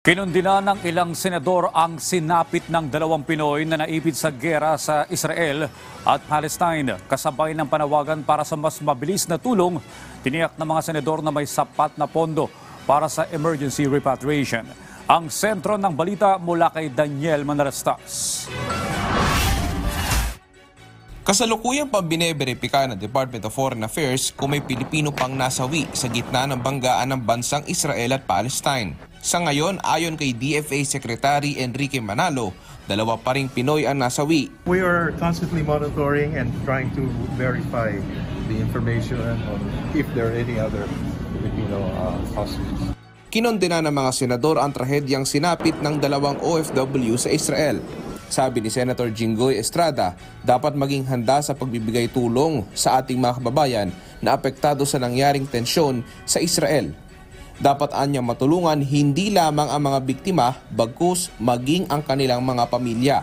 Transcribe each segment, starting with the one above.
Kinundina ng ilang senador ang sinapit ng dalawang Pinoy na naipit sa giyera sa Israel at Palestine. Kasabay ng panawagan para sa mas mabilis na tulong, tiniyak ng mga senador na may sapat na pondo para sa emergency repatriation. Ang sentro ng balita mula kay Daniel Manarastas. Kasalukuyang pambineberipika ng Department of Foreign Affairs kung may Pilipino pang nasawi sa gitna ng banggaan ng bansang Israel at Palestine. Sa ngayon, ayon kay DFA Secretary Enrique Manalo, dalawa pa ring Pinoy ang nasawi. We are constantly monitoring and trying to verify the information on if there are any other Filipino hostages. Kinondena ng mga senador ang trahedyang sinapit ng dalawang OFW sa Israel. Sabi ni Senator Jinggoy Estrada, dapat maging handa sa pagbibigay tulong sa ating mga kababayan na apektado sa nangyaring tensyon sa Israel. Dapat anyang matulungan hindi lamang ang mga biktima, bagkus maging ang kanilang mga pamilya.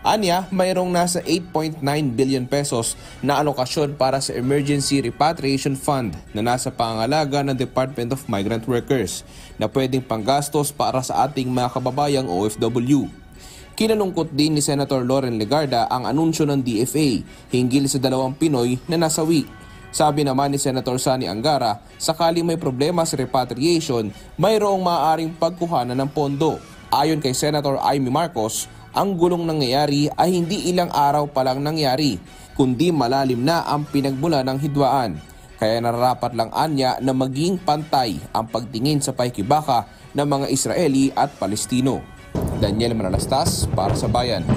Anya, mayroong nasa 8.9 billion pesos na alokasyon para sa Emergency Repatriation Fund na nasa pangangalaga ng Department of Migrant Workers na pwedeng panggastos para sa ating mga kababayang OFW. Kinalungkot din ni Senator Loren Legarda ang anunsyo ng DFA hinggil sa dalawang Pinoy na nasawi. Sabi naman ni Senator Sani Angara, sakaling may problema sa repatriation, mayroong maaaring pagkuhanan ng pondo. Ayon kay Senator Amy Marcos, ang gulong nangyayari ay hindi ilang araw pa lang nangyari, kundi malalim na ang pinagmula ng hidwaan. Kaya nararapat lang anya na maging pantay ang pagtingin sa paikibaka ng mga Israeli at Palestino. Daniel Manalastas para sa Bayan.